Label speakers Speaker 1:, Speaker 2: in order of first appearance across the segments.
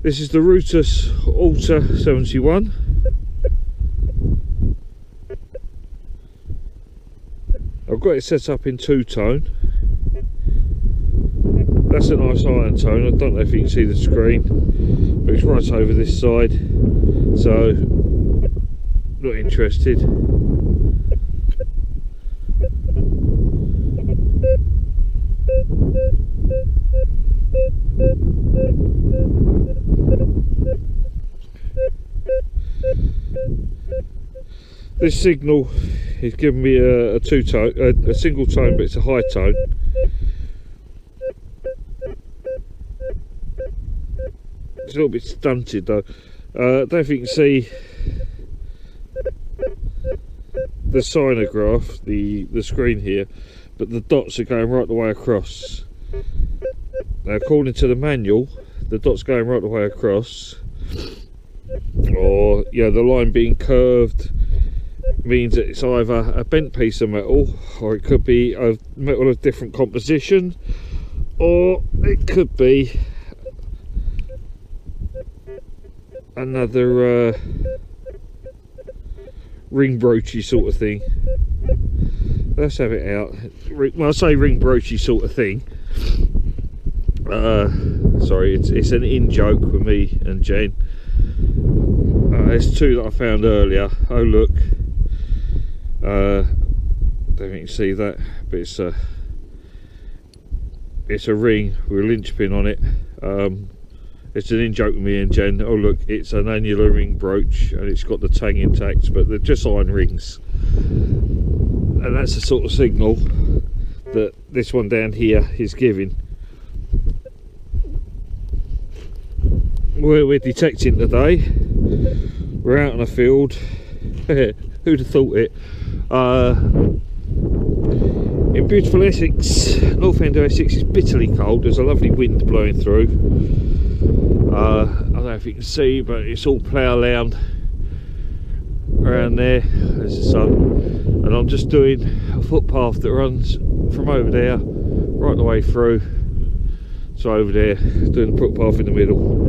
Speaker 1: This is the Rutus Alter 71. I've got it set up in two-tone. That's a nice iron tone. I don't know if you can see the screen, but it's right over this side, so not interested. This signal is giving me a two-tone, a single tone, but it's a high tone. It's a little bit stunted though. I don't know if you can see the sinograph, the screen here, but the dots are going right the way across. Now, according to the manual, the dots going right the way across, or yeah, the line being curved, means that it's either a bent piece of metal, or it could be a metal of different composition, or it could be another ring broachy sort of thing. Let's have it out. When I say ring broachy sort of thing, sorry, it's an in joke with me and Jen. There's two that I found earlier. Oh look, don't think you can see that, but it's a ring with a linchpin on it. It's an in joke with me and Jen. Oh look, it's an annular ring brooch and it's got the tang intact, but they're just iron rings. And that's the sort of signal that this one down here is giving. We're detecting today. We're out on a field. Who'd have thought it? In beautiful Essex, north end of Essex is bitterly cold. There's a lovely wind blowing through. I don't know if you can see, but it's all plough land around there. There's the sun, and I'm just doing a footpath that runs from over there right the way through. So over there, doing the footpath in the middle.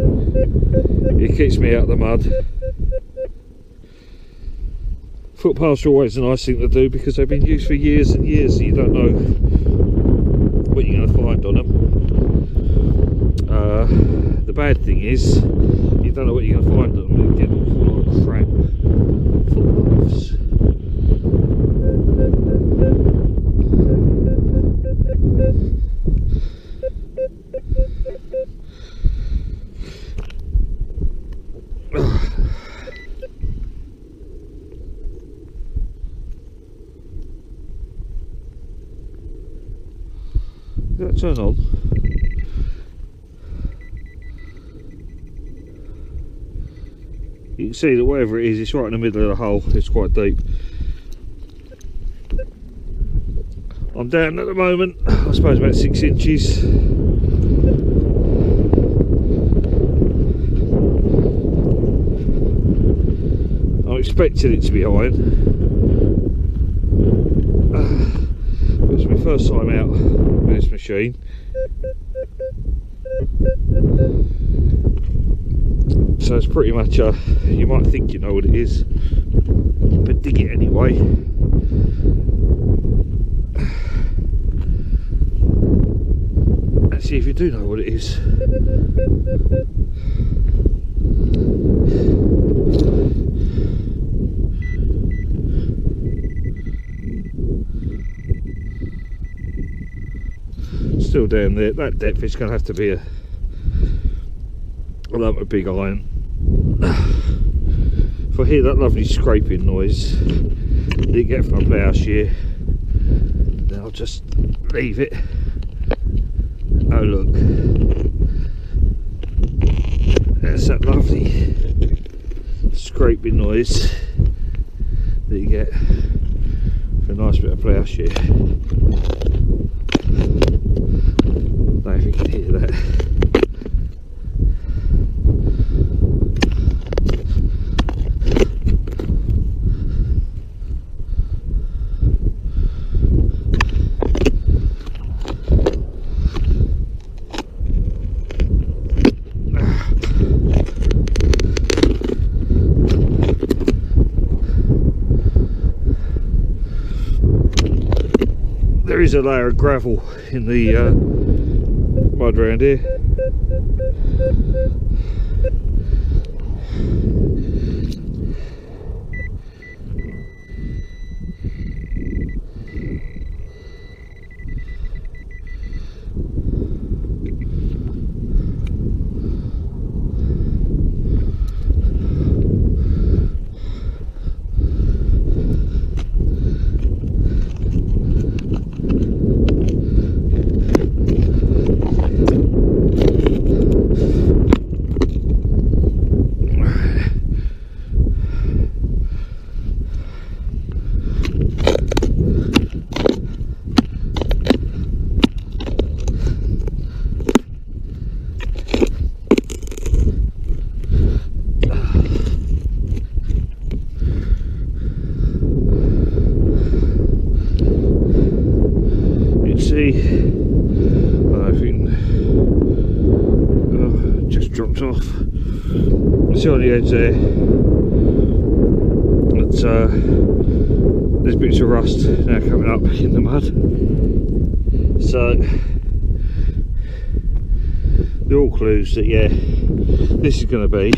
Speaker 1: It keeps me out of the mud. Footpaths are always a nice thing to do because they've been used for years and years, and you don't know what you're going to find on them. The bad thing is, you don't know what you're going to find on them. You get an awful lot of crap footpaths. Did that turn on? You can see that wherever it is, it's right in the middle of the hole. It's quite deep. I'm down at the moment, I suppose about 6 inches. I'm expecting it to be iron. It's my first time out with this machine. So it's pretty much you might think you know what it is, but dig it anyway. Let's see if you do know what it is. Still down there. That depth is going to have to be a lump of big iron. If I hear that lovely scraping noise that you get from a ploughshare, then I'll just leave it. Oh look, there's that lovely scraping noise that you get for a nice bit of ploughshare. I don't know if you can hear that. there is a layer of gravel in the mud around here. Off. See on the edge there, it's, there's bits of rust now coming up in the mud, so they're all clues that yeah, this is going to be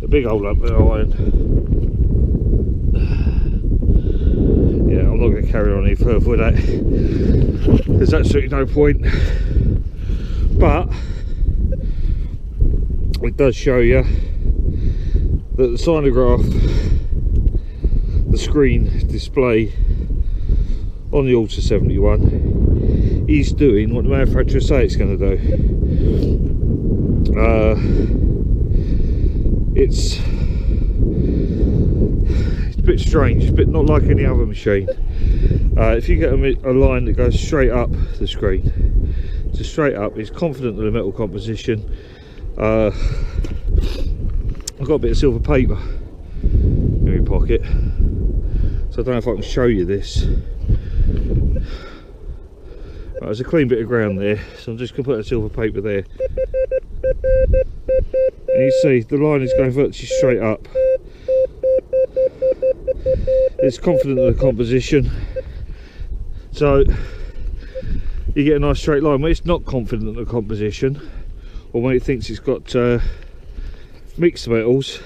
Speaker 1: a big old lump of iron. Yeah, I'm not going to carry on any further with that. There's absolutely no point. But it does show you that the seismograph, the screen display on the Alter 71 is doing what the manufacturer say it's going to do. It's a bit strange, it's a bit not like any other machine. If you get a line that goes straight up the screen, just straight up, it's confident of the metal composition. I've got a bit of silver paper in my pocket, so I don't know if I can show you this. Right, there's a clean bit of ground there, so I'm just going to put a silver paper there. And you see the line is going virtually straight up. It's confident of the composition, so you get a nice straight line. When it's not confident of the composition, or when it thinks it's got mixed metals,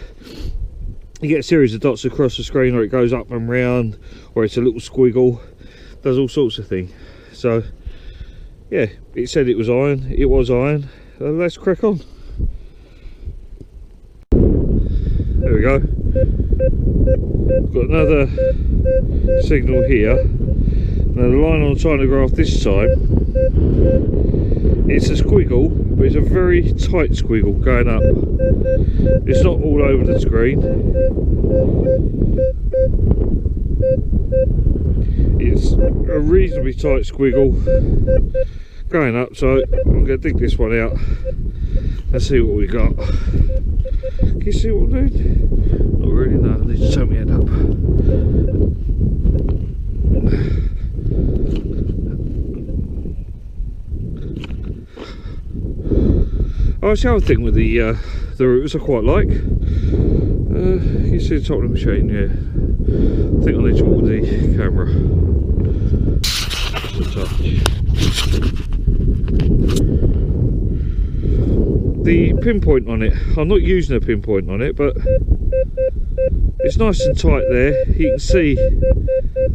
Speaker 1: you get a series of dots across the screen, or it goes up and round, or it's a little squiggle, does all sorts of things. So yeah, it said it was iron, it was iron. Let's crack on. There we go. Got another signal here. Now the line on the seismograph this time, it's a squiggle, but it's a very tight squiggle going up. It's not all over the screen. It's a reasonably tight squiggle going up, so I'm going to dig this one out. Let's see what we got. Can you see what we're doing? Not really, no, I need to turn my head up. Oh, that's the other thing with the Rutus I quite like. You see the top of the machine, yeah. I think I need to walk the camera. Just a touch. The pinpoint on it, I'm not using a pinpoint on it, but it's nice and tight there. You can see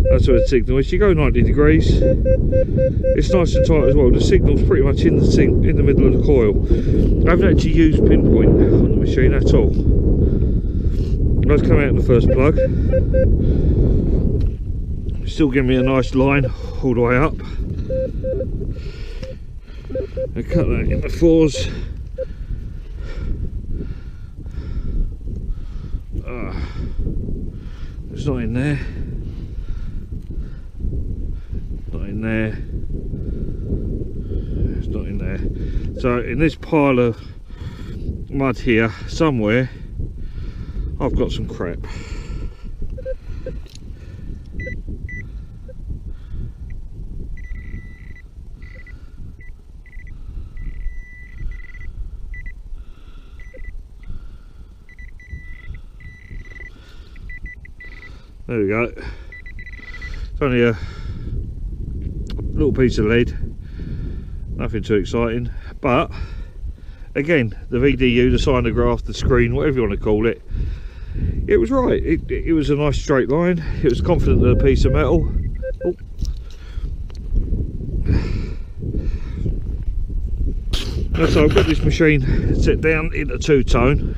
Speaker 1: that's where the signal is. You go 90 degrees, it's nice and tight as well. The signal's pretty much in the middle of the coil. I haven't actually used pinpoint on the machine at all. Let's come out in the first plug. Still giving me a nice line all the way up. I cut that in the fours. It's not in there. Not in there. It's not in there. So in this pile of mud here somewhere, I've got some crap. There we go. It's only a little piece of lead, nothing too exciting, but again, the VDU, the sinograph, the screen, whatever you want to call it, it was right. It was a nice straight line. It was confident of a piece of metal. Oh. So I've got this machine set down into two-tone.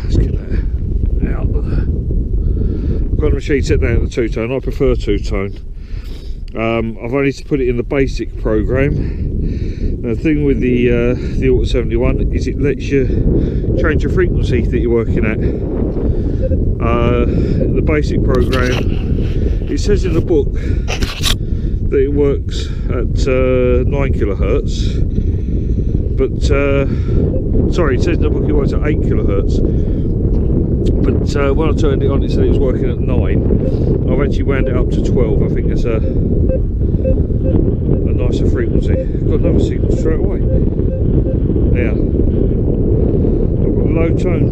Speaker 1: Let's get that out. I've got the machine set down into two-tone. I prefer two-tone. I've only to put it in the basic program. Now, the thing with the Alter 71 is it lets you change the frequency that you're working at. The basic program, it says in the book that it works at 9 kilohertz, but sorry, it says in the book it works at 8 kilohertz, but when I turned it on it said it was working at 9. I've actually wound it up to 12. I think it's a nicer frequency. I've got another signal straight away. Now, I've got a low tone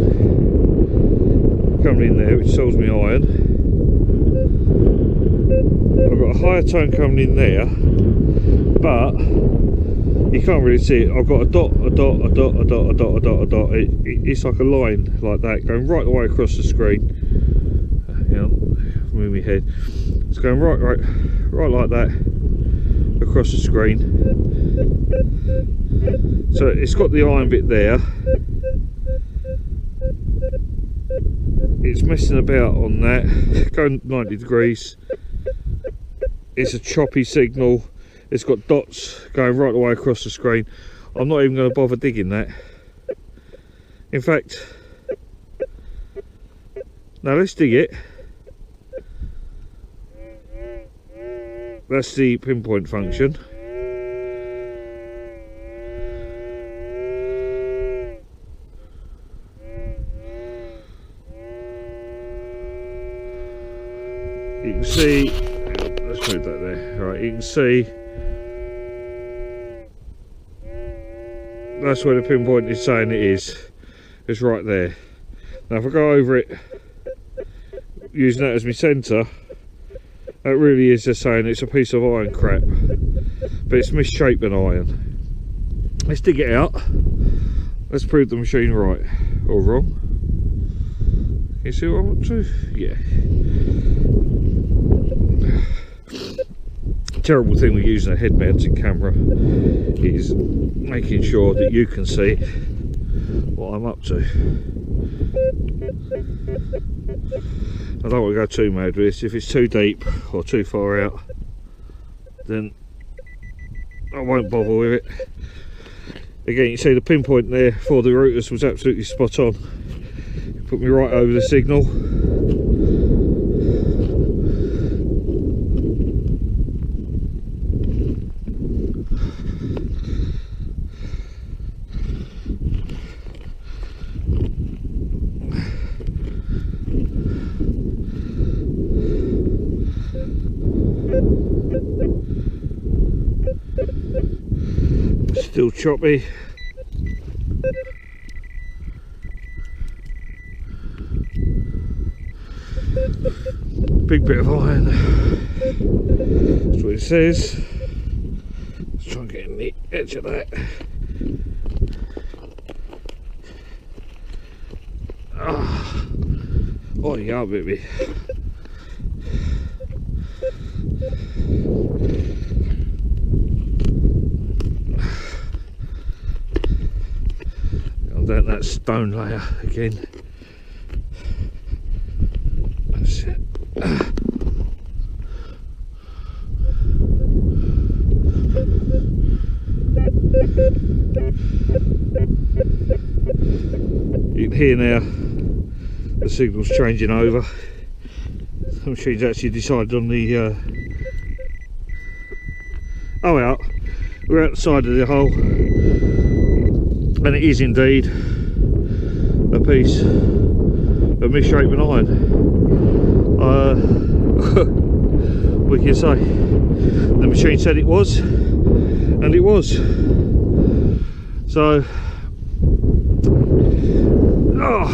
Speaker 1: coming in there which tells me iron. I've got a higher tone coming in there, but you can't really see it. I've got a dot, a dot, a dot, a dot, a dot, a dot, a dot. It's like a line like that going right the way across the screen. Move my head. It's going right like that across the screen. So it's got the iron bit there. It's messing about on that, going 90 degrees. It's a choppy signal. It's got dots going right the way across the screen. I'm not even going to bother digging that. In fact, now let's dig it. That's the pinpoint function. You can see, let's move that there. Right, you can see that's where the pinpoint is saying it is. It's right there. Now if I go over it using that as my centre, that really is just saying it's a piece of iron crap, but it's misshapen iron. Let's dig it out. Let's prove the machine right or wrong. You see what I want to? Yeah. Terrible thing with using a head mounted camera is making sure that you can see what I'm up to. I don't want to go too mad with this. If it's too deep or too far out, then I won't bother with it. Again, you see the pinpoint there for the Rutus was absolutely spot on. Put me right over the signal. Still choppy. Big bit of iron. That's what it says. Let's try and get in the edge of that. Oh yeah, baby. Down that stone layer again. That's it. You can hear now the signal's changing over. The machine's actually decided on the oh out. We're outside of the hole. And it is indeed a piece of misshapen iron. We can say the machine said it was, and it was. So Oh,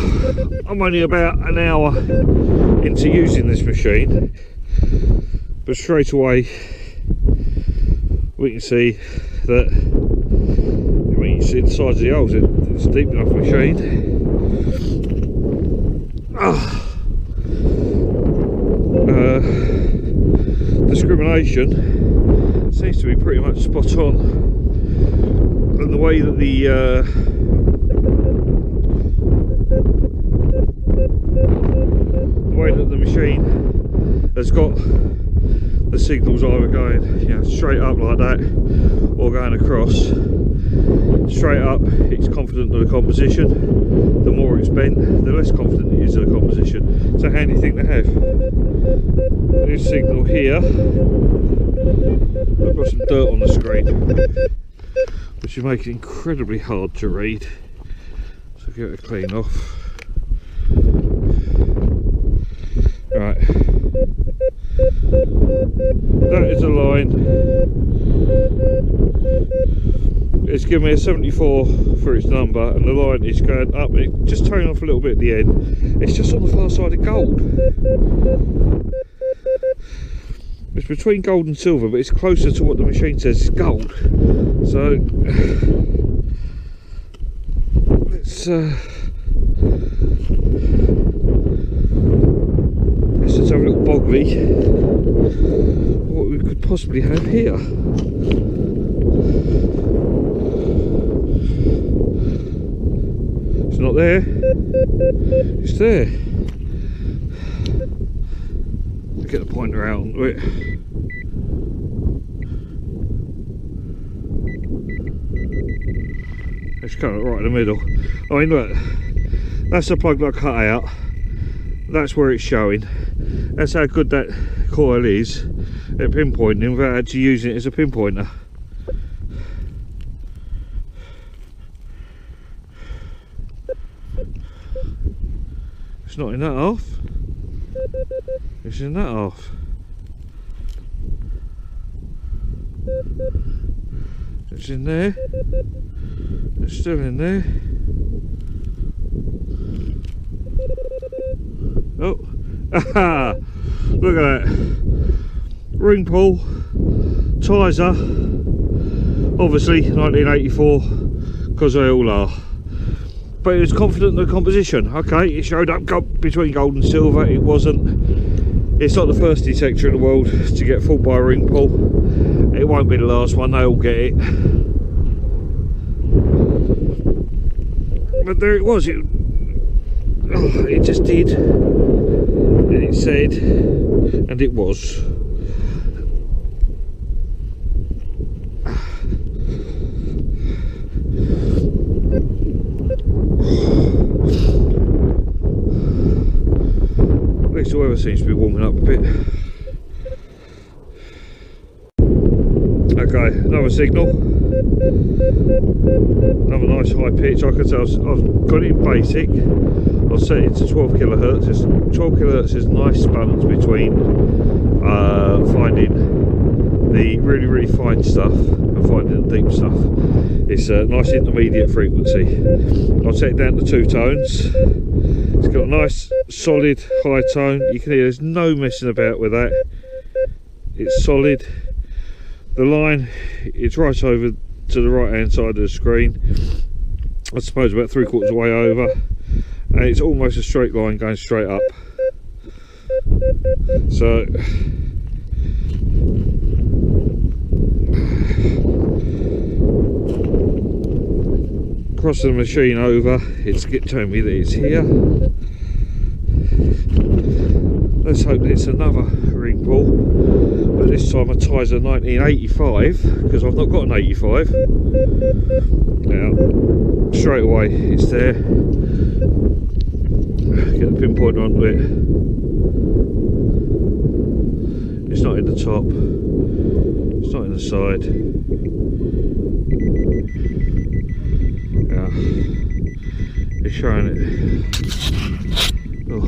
Speaker 1: I'm only about an hour into using this machine, but straight away we can see that when you see the size of the holes, it's a deep enough machine. Discrimination seems to be pretty much spot on, and the way that the machine has got the signals either going, you know, straight up like that or going across. Straight up, it's confident of the composition. The more it's bent, the less confident it is of the composition. It's a handy thing to have. This signal here, I've got some dirt on the screen, which will make it incredibly hard to read. So give it a clean off. Right, that is a line. It's given me a 74 for its number, and the line is going up, just turning off a little bit at the end. It's just on the far side of gold. It's between gold and silver, but it's closer to what the machine says is gold. So let's just have a little boggly what we could possibly have here. It's not there. It's there. Get the pointer out onto it. It's kind of right in the middle. I mean, look, that's the plug that I cut out. That's where it's showing. That's how good that coil is at pinpointing without actually using it as a pinpointer. It's not in that half. It's in that half. It's in there. It's still in there. Oh, aha! Look at that. Ring pull, Tizer, obviously 1984, because they all are. But it was confident in the composition. Okay, it showed up between gold and silver. It wasn't. It's not the first detector in the world to get fooled by a ring pull. It won't be the last one. They all get it. But there it was. It just did. And it said, and it was. At least the weather seems to be warming up a bit. Okay, another signal. Another nice high pitch. I can tell I've got it in basic. I've set it to 12 kilohertz. 12 kilohertz is a nice balance between finding the really fine stuff and finding the deep stuff. It's a nice intermediate frequency. I'll set it down to 2 tones. It's got a nice solid high tone. You can hear there's no messing about with that. It's solid. The line, it's right over to the right hand side of the screen. I suppose about 3/4 of the way over. And it's almost a straight line going straight up. So crossing the machine over, it's telling me that it's here. Let's hope that it's another ring pull, but this time a Tizer 1985, because I've not got an 85. Now straight away it's there. Get the pinpointer onto it. It's not in the top, it's not in the side. Yeah, it's showing it. Oh.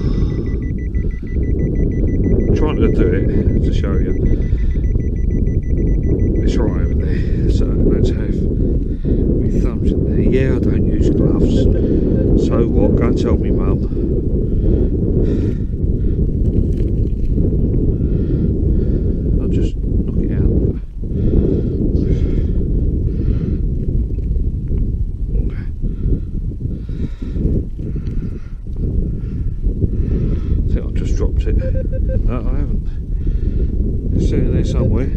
Speaker 1: I'm trying to do it to show you. It's right over there, so let's have my thumbs in there. Yeah, I don't use gloves, so what, go and tell me mum. I'll just knock it out. I think I've just dropped it. No, I haven't. It's sitting there somewhere.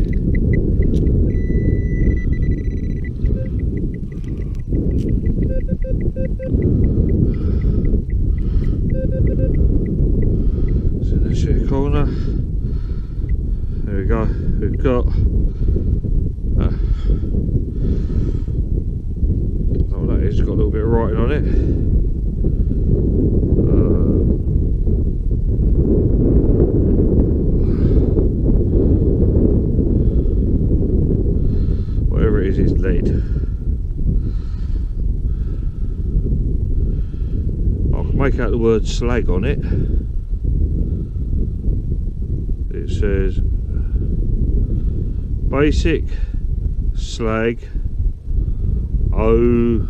Speaker 1: It's in this here corner. There we go. We've got. I don't know what that is. It's got a little bit of writing on it. Whatever it is, it's lead. I can make out the word slag on it. It says basic slag O.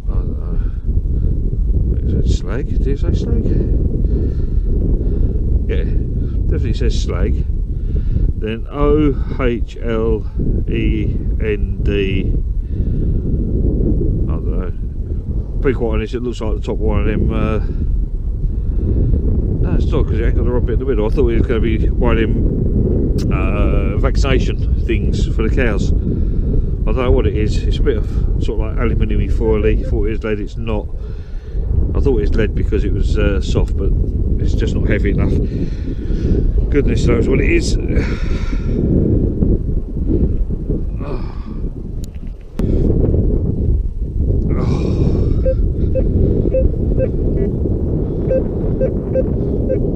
Speaker 1: I don't know. Is it slag? Did it say slag? Yeah, definitely says slag. Then OHLEND. I don't know. To be quite honest, it looks like the top one of them. No, it's not, because it ain't got the right bit in the middle. I thought it was going to be one of them vaccination things for the cows. I don't know what it is. It's a bit of sort of like aluminium foily. Thought it was lead. It's not. I thought it was lead because it was soft, but it's just not heavy enough. Goodness knows what it is. Now,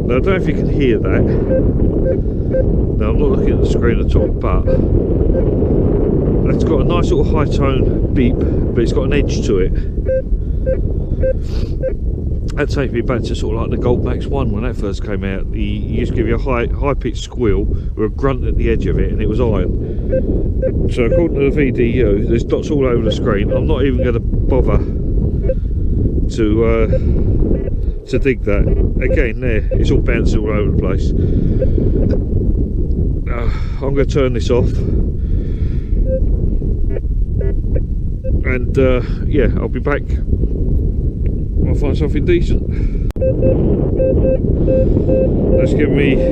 Speaker 1: I don't know if you can hear that. Now, I'm not looking at the screen at all, but it's got a nice little high tone beep, but it's got an edge to it. That takes me back to sort of like the Gold Max 1 when that first came out. He used to give you a high pitched squeal with a grunt at the edge of it, and it was iron. So according to the VDU, there's dots all over the screen. I'm not even going to bother to dig that. Again, there, it's all bouncing all over the place. I'm going to turn this off, and yeah, I'll be back. I'll find something decent. Let's give me a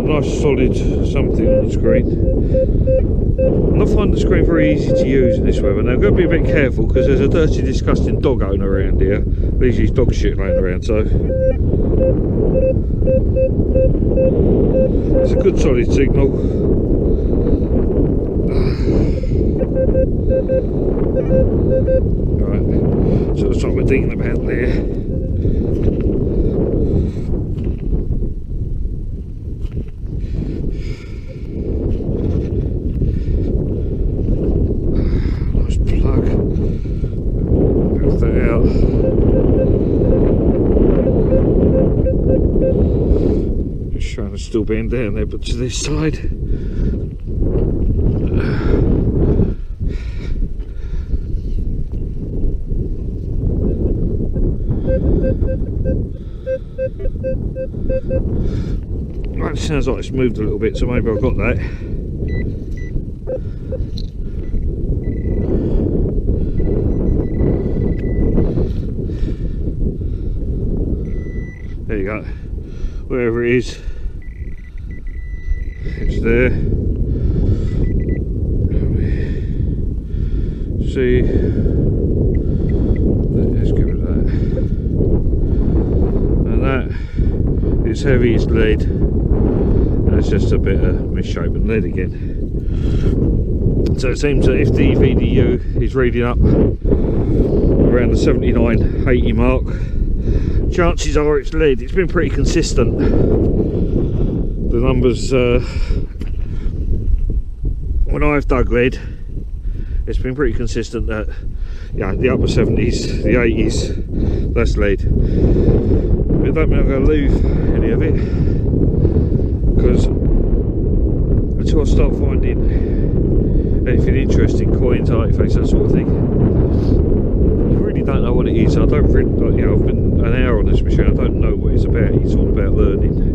Speaker 1: nice solid something on the screen. I'm not finding the screen very easy to use in this weather. Now I've got to be a bit careful because there's a dirty, disgusting dog owner around here. Leaves his dog shit laying around, so it's a good solid signal. Right, so that's what we're thinking about there. Nice plug. Move that out. Just trying to still being down there, but to this side. Right, it sounds like it's moved a little bit, so maybe I've got that. There you go. Wherever it is, it's there. See, let's give it that. And that is heavy as lead. And it's just a bit of misshapen lead again. So it seems that if the VDU is reading up around the 79, 80 mark, chances are it's lead. It's been pretty consistent. The numbers, when I've dug lead, it's been pretty consistent that, yeah, the upper 70s, the 80s, that's lead. But I don't mean I'm going to lose any of it, because until I start finding anything interesting, coins, artifacts, that sort of thing. I really don't know what it is. I don't really, like, you know, I've been an hour on this machine. I don't know what it's about. It's all about learning.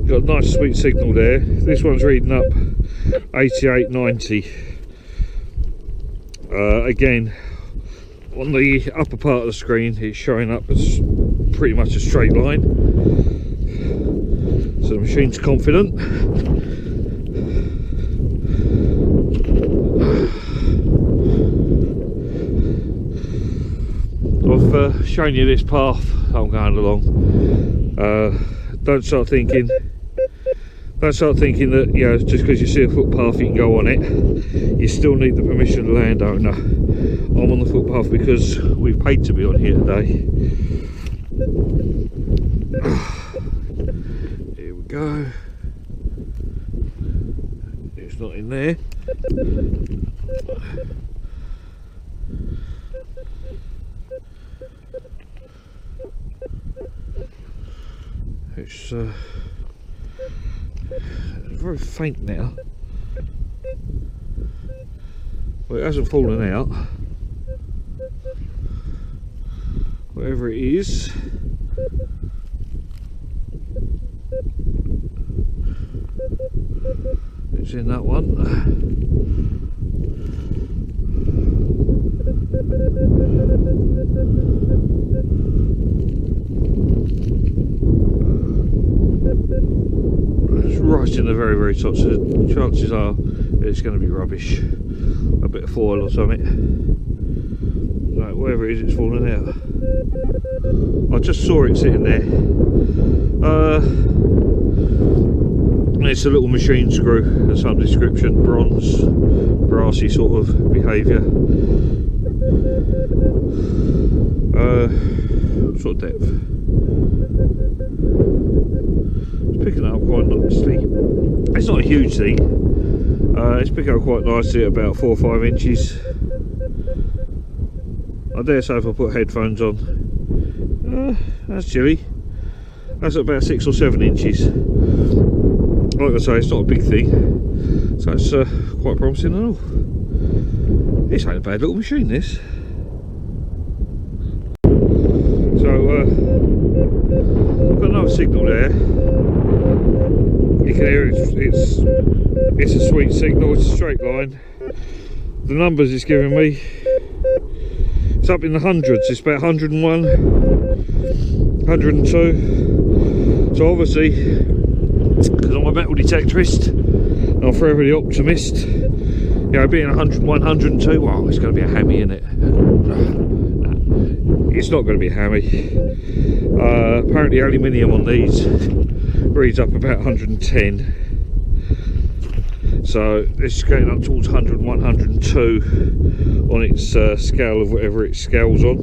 Speaker 1: Got a nice sweet signal there. This one's reading up 88.90. Again, on the upper part of the screen, it's showing up as pretty much a straight line. So the machine's confident. I've shown you this path I'm going along. Don't start thinking that, you know, just because you see a footpath you can go on it. You still need the permission of the landowner. I'm on the footpath because we've paid to be on here today. Here we go. It's not in there. It's very faint now. Well, it hasn't fallen out. Whatever it is, it's in that one. It's right in the very, very top, so chances are it's going to be rubbish. A bit of foil or something. Right, whatever it is, it's fallen out. I just saw it sitting there. It's a little machine screw of some description, bronze, brassy sort of behaviour. Sort of depth. It's picking up quite nicely. It's not a huge thing. It's picking up quite nicely at about 4 or 5 inches. I dare say if I put headphones on, that's chilly. That's at about 6 or 7 inches. Like I say, it's not a big thing, so it's quite promising and all. This ain't a bad little machine, this. So, I've got another signal there. You can hear it's a sweet signal, it's a straight line. The numbers it's giving me, it's up in the hundreds, it's about 101, 102. So obviously, because I'm a metal detectorist, and I'm forever the optimist, you know, being 101, 102, well, it's going to be a hammy, isn't it? It's not going to be a hammy. Apparently aluminium on these reads up about 110. So this is getting up towards 101, 102 on its scale of whatever it scales on.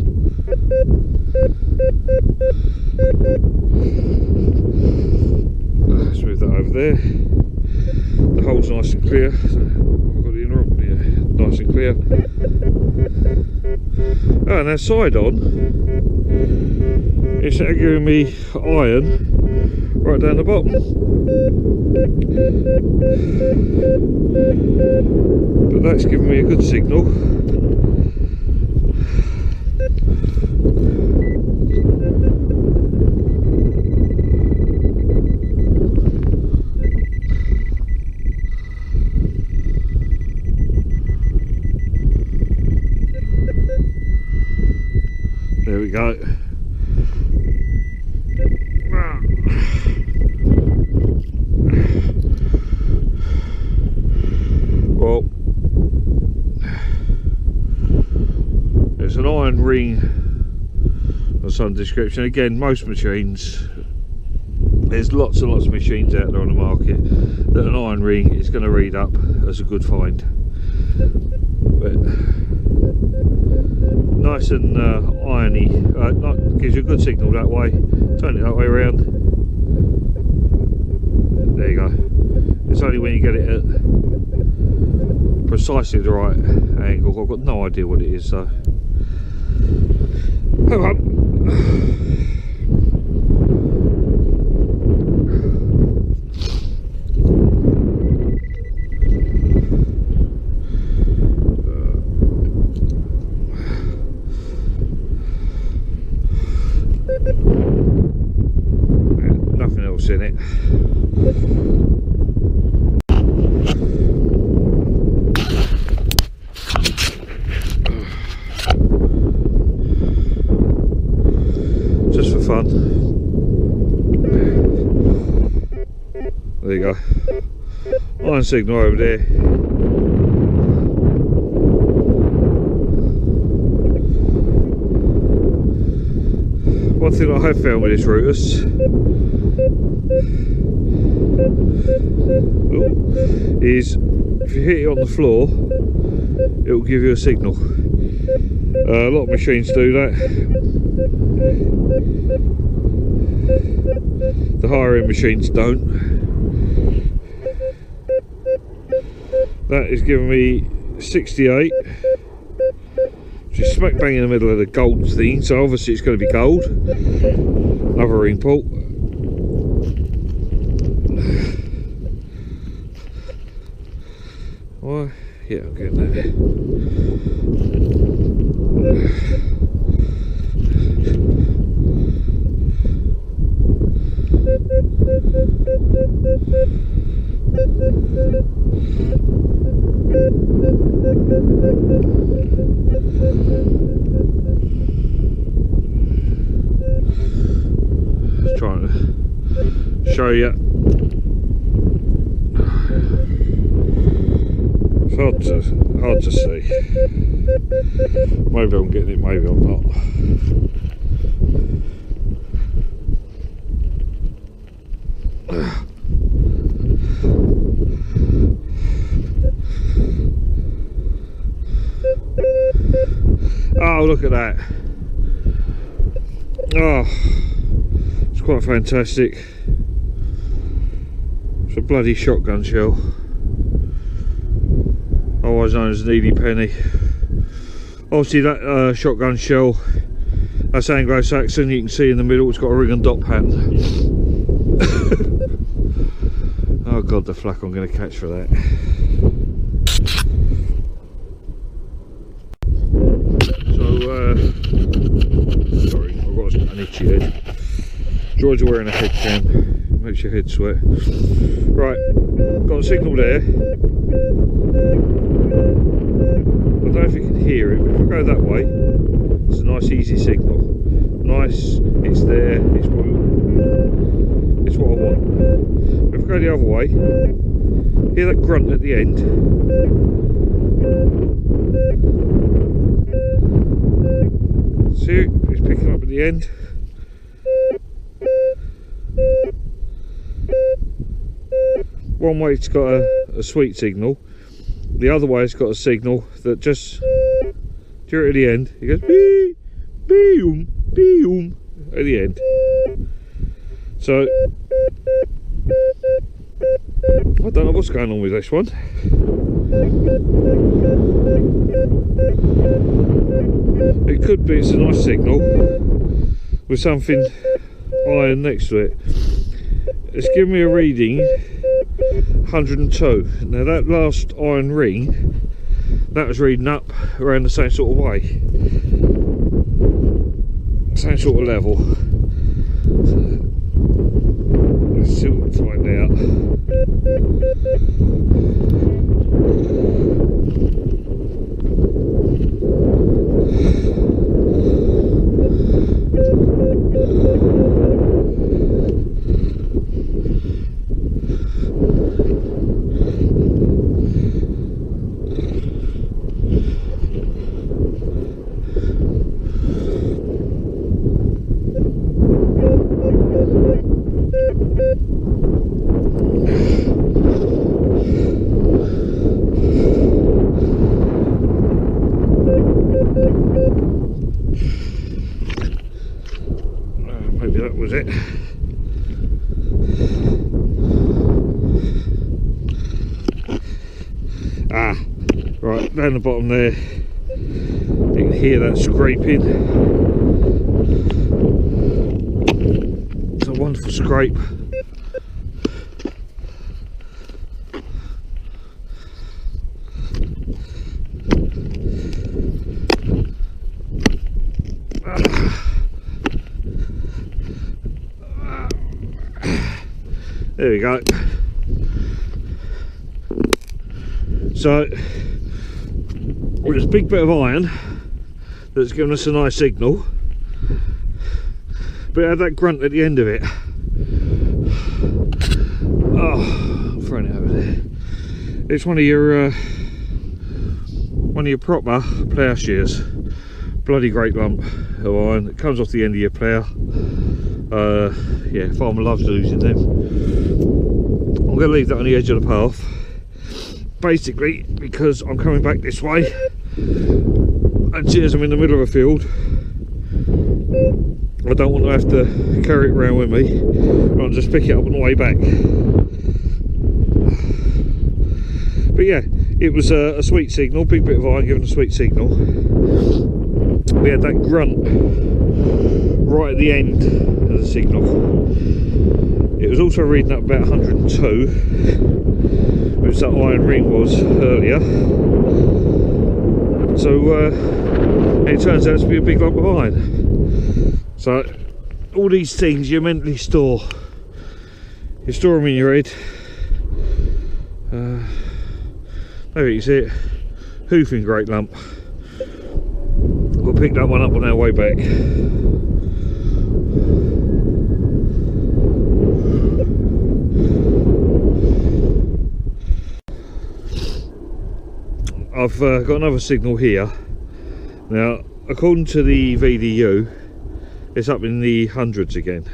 Speaker 1: Let's move that over there. The hole's nice and clear. So I've got the interrupt, yeah, nice and clear. Oh, and that side on, it's giving me iron right down the bottom. But that's giving me a good signal. There we go. Well, there's an iron ring of some description. Again, most machines, there's lots and lots of machines out there on the market that an iron ring is going to read up as a good find. But nice and irony, gives you a good signal that way. Turn it that way around. There you go. It's only when you get it at precisely the right angle. I've got no idea what it is, so hang on. else in it. Just for fun. There you go. Iron signal over there. One thing I have found with this Rutus is if you hit it on the floor, it will give you a signal. A lot of machines do that. The higher end machines don't. That is giving me 68, which is smack bang in the middle of the gold thing, so obviously it's going to be gold. Another ring pull. Why? Yeah, I'm getting that. Just trying to show you. It's hard to see. Maybe I'm getting it, maybe I'm not. Oh, look at that. Oh, it's quite fantastic. It's a bloody shotgun shell, otherwise known as an Edie Penny. Obviously that shotgun shell, that's Anglo-Saxon. You can see in the middle it's got a ring and dot pattern. Oh god, the flack I'm going to catch for that. Sorry, I've got an itchy head. Joys of wearing a head cam, makes your head sweat. Right, got a signal there. I don't know if you can hear it, but if I go that way, it's a nice easy signal. Nice, it's there, it's what I want. But if I go the other way, hear that grunt at the end? See, it's picking up at the end. One way it's got a sweet signal, the other way it's got a signal that just, during at the end, it goes bee, bee, bee, at the end. So, I don't know what's going on with this one. It could be it's a nice signal with something iron next to it. It's giving me a reading 102. Now that last iron ring, that was reading up around the same sort of way, same sort of level. Let's see what we can find out. Maybe that was it. Ah, right, down the bottom there, you can hear that scraping. It's a wonderful scrape. There we go. So with this big bit of iron that's given us a nice signal, but it had that grunt at the end of it. Oh, I'm throwing it over there. It's one of your proper plough shears. Bloody great lump of iron. It comes off the end of your plough. Yeah, farmer loves losing them. I'm going to leave that on the edge of the path, basically because I'm coming back this way, and cheers, I'm in the middle of a field. I don't want to have to carry it around with me. I'll just pick it up on the way back. But yeah, it was a sweet signal, big bit of iron giving a sweet signal. We had that grunt right at the end of the signal. It was also reading up about 102, which that iron ring was earlier. So it turns out to be a big lump of iron. So all these things you mentally store. You store them in your head. There you see it. Hoofing great lump. We'll pick that one up on our way back. I've got another signal here. Now, according to the VDU, it's up in the hundreds again.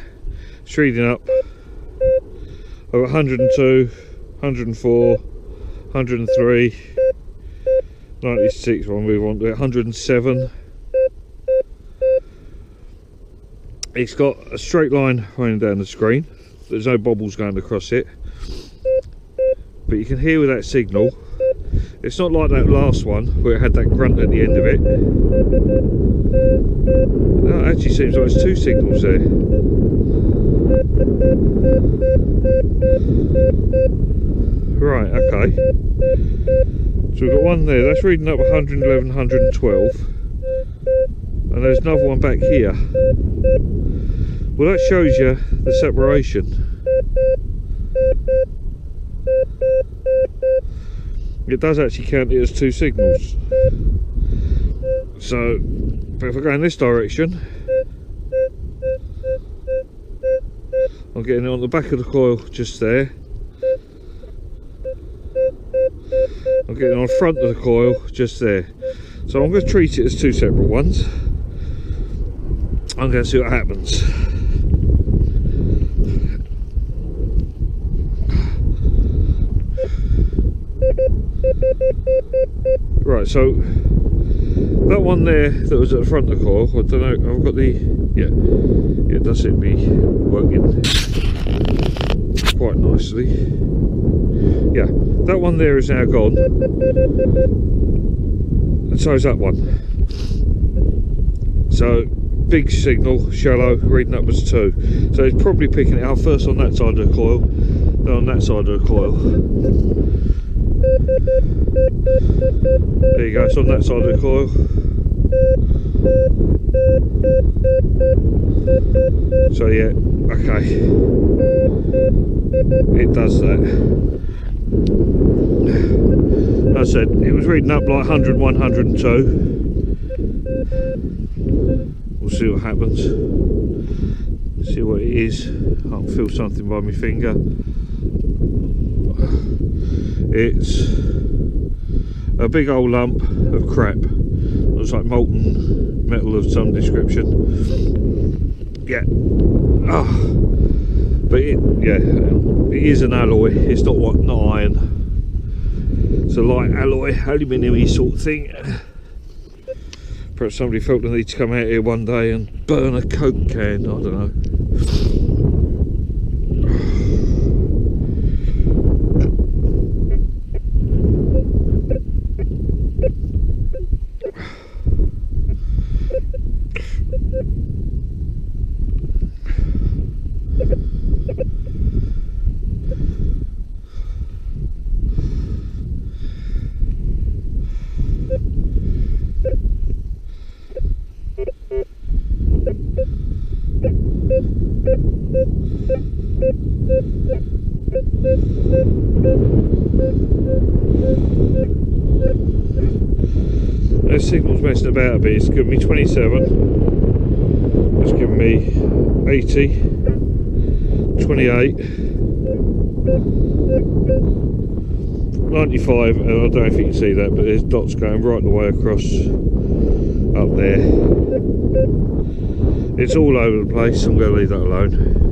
Speaker 1: It's reading up. I've got 102, 104, 103, 96. We'll move on to 107. It's got a straight line running down the screen. There's no bobbles going across it. But you can hear with that signal, it's not like that last one where it had that grunt at the end of it. No, it actually seems like there's two signals there. Right, okay. So we've got one there, that's reading up 111, 112. And there's another one back here. Well, that shows you the separation. It does actually count it as two signals. So, but if I go in this direction, I'm getting it on the back of the coil just there. I'm getting on the front of the coil just there. So I'm going to treat it as two separate ones. I'm going to see what happens. Right, so that one there that was at the front of the coil, I don't know, I've got the, yeah, it does seem to be working quite nicely. Yeah, that one there is now gone, and so is that one. So big signal, shallow, reading up as 2. So it's probably picking it up first on that side of the coil, then on that side of the coil. There you go, it's on that side of the coil. So yeah, okay. It does that. As I said, it was reading up like 100, 102. We'll see what happens. See what it is. I can feel something by my finger. It's a big old lump of crap. Looks like molten metal of some description. Yeah. Oh. But it, yeah, it is an alloy. It's not iron. It's a light alloy, aluminium-y sort of thing. Perhaps somebody felt the need to come out here one day and burn a Coke can. I don't know. The signal's messing about a bit. It's giving me 27. It's giving me 80, 28, 95, and I don't know if you can see that, but there's dots going right the way across up there. It's all over the place. I'm going to leave that alone.